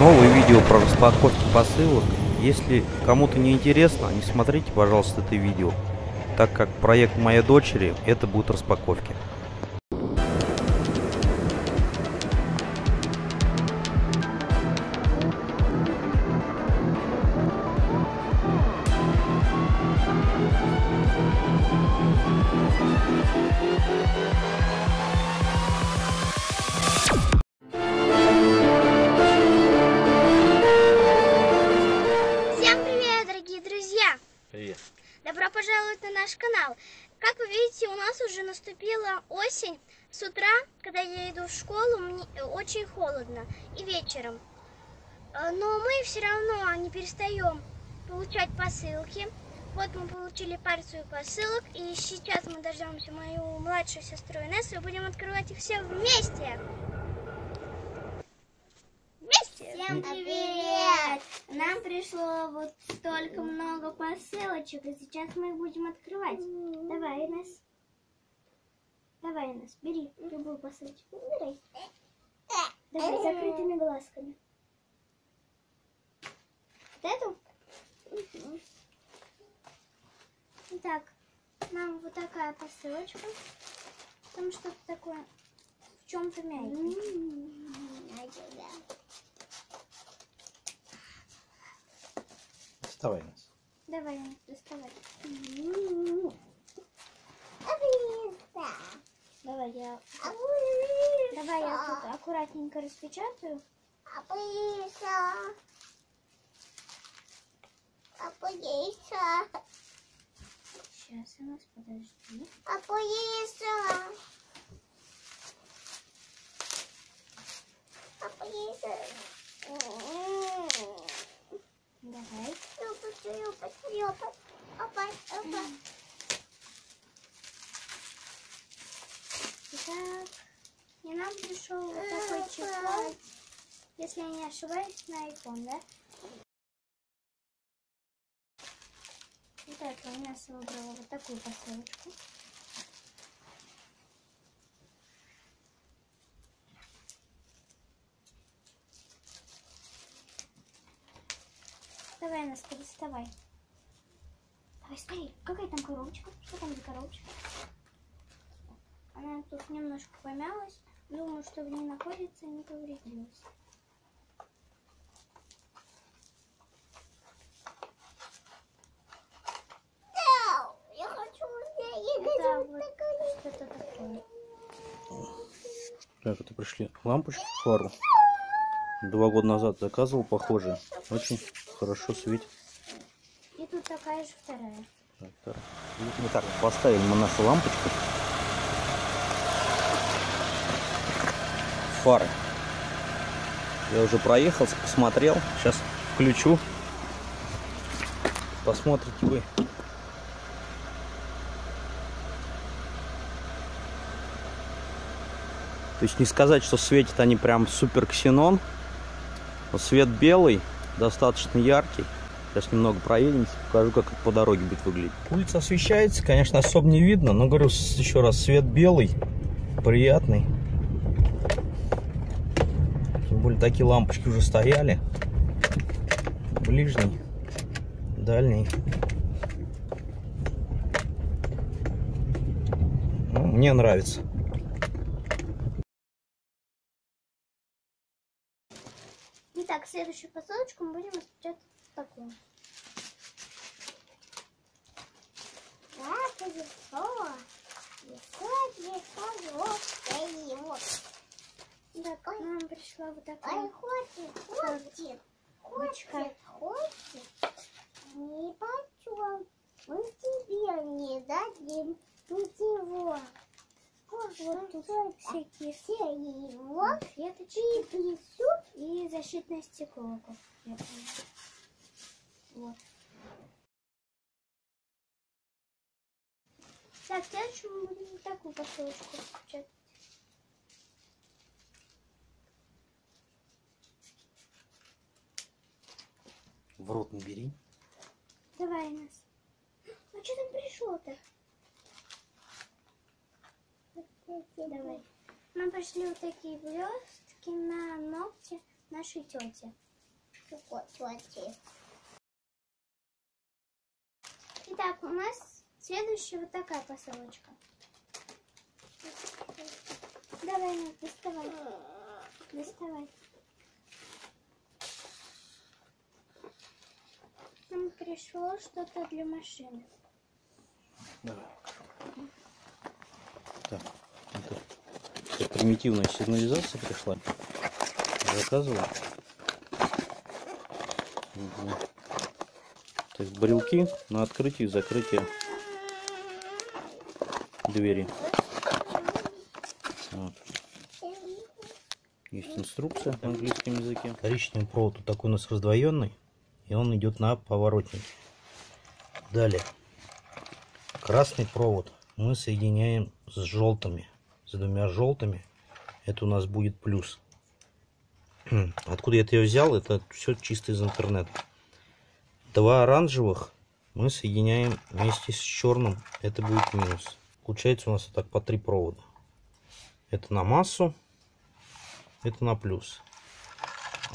Новое видео про распаковки посылок. Если кому-то не интересно, не смотрите, пожалуйста, это видео, так как проект моей дочери это будут распаковки. Привет. Добро пожаловать на наш канал. Как вы видите, у нас уже наступила осень. С утра, когда я иду в школу, мне очень холодно. И вечером. Но мы все равно не перестаем получать посылки. Вот мы получили порцию посылок. И сейчас мы дождемся мою младшую сестру Инессу и будем открывать их все вместе. Всем привет! Нам пришло вот столько много посылочек, и сейчас мы их будем открывать. Давай, Инесс. Давай, Инесс, бери любую посылочку. Выбирай. Давай, с закрытыми глазками. Вот эту? Итак, нам вот такая посылочка. Там что-то такое в чем-то мягкое. Доставай нас. Давай, доставай. Давай я тут аккуратненько распечатаю. Сейчас, у нас подожди. Давай. Итак, и нам пришел вот такой чехол, если я не ошибаюсь, на iPhone, да? Вот это у нас выбрала вот такую посылочку. Давай, Настя, доставай. Давай, скорее. Какая там коробочка? Что там за коробочка? Она тут немножко помялась. Думаю, что в ней находится, не повредилась. Я хочу Это вот что-то такое. Так, это пришли лампочки, фару. 2 года назад заказывал похожие. Очень хорошо светит. И тут такая же вторая. Мы так поставили мы нашу лампочку. Фары. Я уже проехался, посмотрел. Сейчас включу. Посмотрите вы. То есть не сказать, что светят они прям супер ксенон. Но свет белый, достаточно яркий. Сейчас немного проедемся, покажу, как это по дороге будет выглядеть. Улица освещается, конечно, особо не видно, но говорю еще раз, свет белый, приятный. Тем более такие лампочки уже стояли. Ближний, дальний. Ну, мне нравится. Итак, следующую посылочку мы будем распечатать такую. Так, к нам пришла вот такая Хочет, не почем. Мы тебе не дадим ничего. Вот тут всякие веточки и защитное стекло. Вот. Так, дальше мы будем такую посылочку распечатать. В рот не бери. Давай, Нас. А что там пришло-то? Давай. Нам пришли вот такие блестки на ногти нашей тети. Итак, у нас следующая вот такая посылочка. Давай, Настя, доставай. Доставай. Нам пришло что-то для машины. Давай. Так, это примитивная сигнализация пришла. Заказывал. Угу. То есть брелки на открытие и закрытие двери. Вот. Есть инструкция на английском языке. Коричневый провод вот такой у нас раздвоенный, и он идет на поворотник. Далее красный провод мы соединяем с желтыми, с двумя желтыми. Это у нас будет плюс. Откуда я это взял? Это все чисто из интернета. Два оранжевых мы соединяем вместе с черным. Это будет минус. Получается у нас вот так по 3 провода. Это на массу, это на плюс.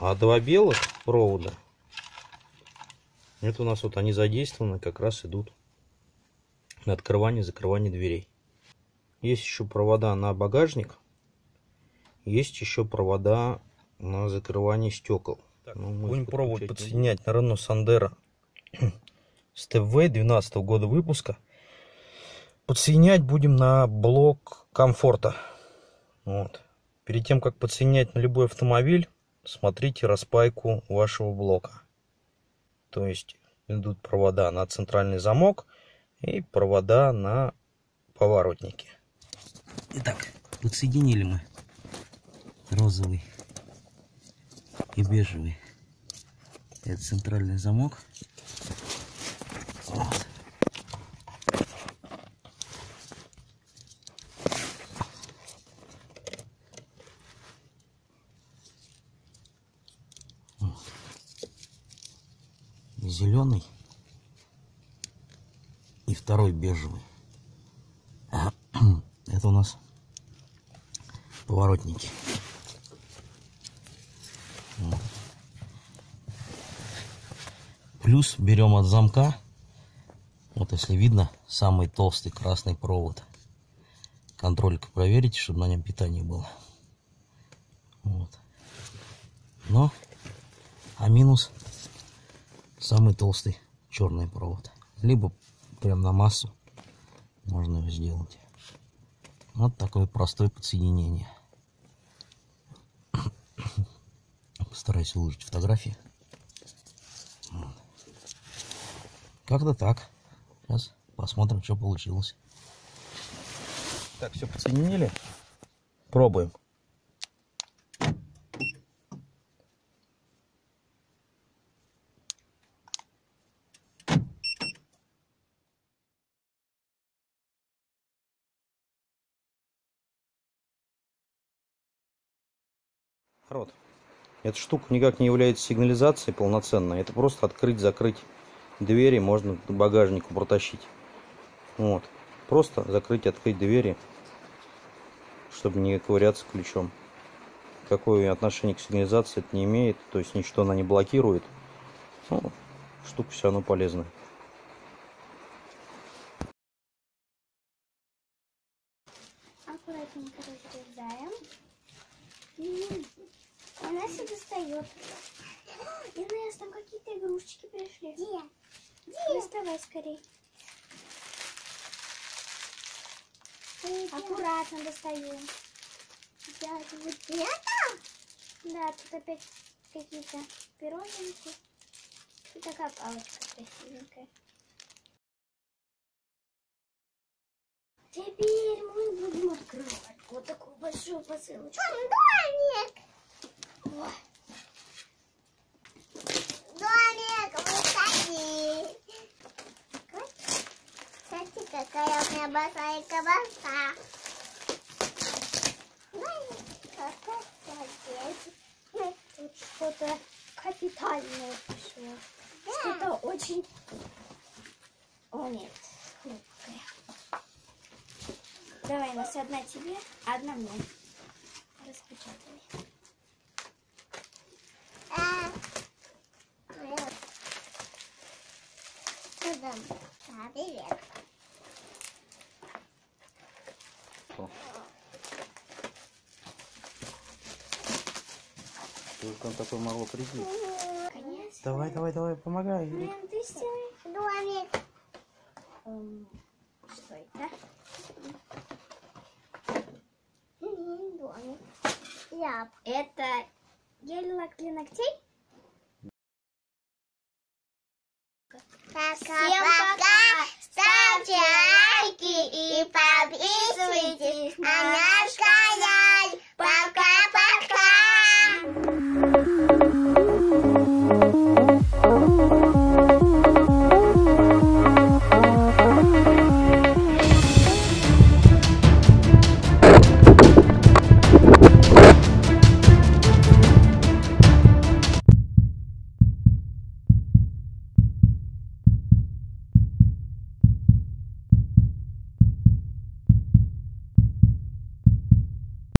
А два белых провода, это у нас вот они задействованы, как раз идут на открывание и закрывание дверей. Есть еще провода на багажник. Есть еще провода на закрывание стекол. Будем пробовать подсоединять на Renault Sandero Step V 2012 года выпуска. Подсоединять будем на блок комфорта. Вот. Перед тем, как подсоединять на любой автомобиль, смотрите распайку вашего блока. То есть идут провода на центральный замок и провода на поворотники. Итак, подсоединили мы розовый и бежевый. Это центральный замок. Вот. Зеленый и второй бежевый. Это у нас поворотники. Вот. Плюс берем от замка, вот если видно, самый толстый красный провод. Контролька проверите, чтобы на нем питание было. Вот. Но, а минус самый толстый черный провод. Либо прям на массу можно его сделать. Вот такое простое подсоединение. Постараюсь выложить фотографии. Вот. Как-то так. Сейчас посмотрим, что получилось. Так, все подсоединили. Пробуем. Народ, эта штука никак не является сигнализацией полноценной. Это просто открыть-закрыть двери, можно к багажнику протащить. Вот. Просто закрыть-открыть двери, чтобы не ковыряться ключом. Какое отношение к сигнализации это не имеет, то есть ничто она не блокирует. Ну, штука все равно полезная. Аккуратненько разрезаем. Она все достает. Инесс, там какие-то игрушечки пришли. Где? Доставай скорей. Аккуратно достаем. Вот это? Да, тут опять какие-то пироженки. И такая палочка красивенькая. Теперь мы будем открывать вот такую большую посылочку. Домик! Ой. Домик, высоти! Кстати, какая у меня большая колбаса. Тут что-то капитальное пришло. Да. Что-то очень... О, нет, хрупкое. Давай, Настя, одна тебе, а одна мне. Распечатывай. рядом. Да, привет. Что? Только он такой могло прийти. Конечно. Давай, давай, давай, помогай. Блин, ты сделай. Домик. Что это? Домик. Я. Это гель-лак для ногтей? Всем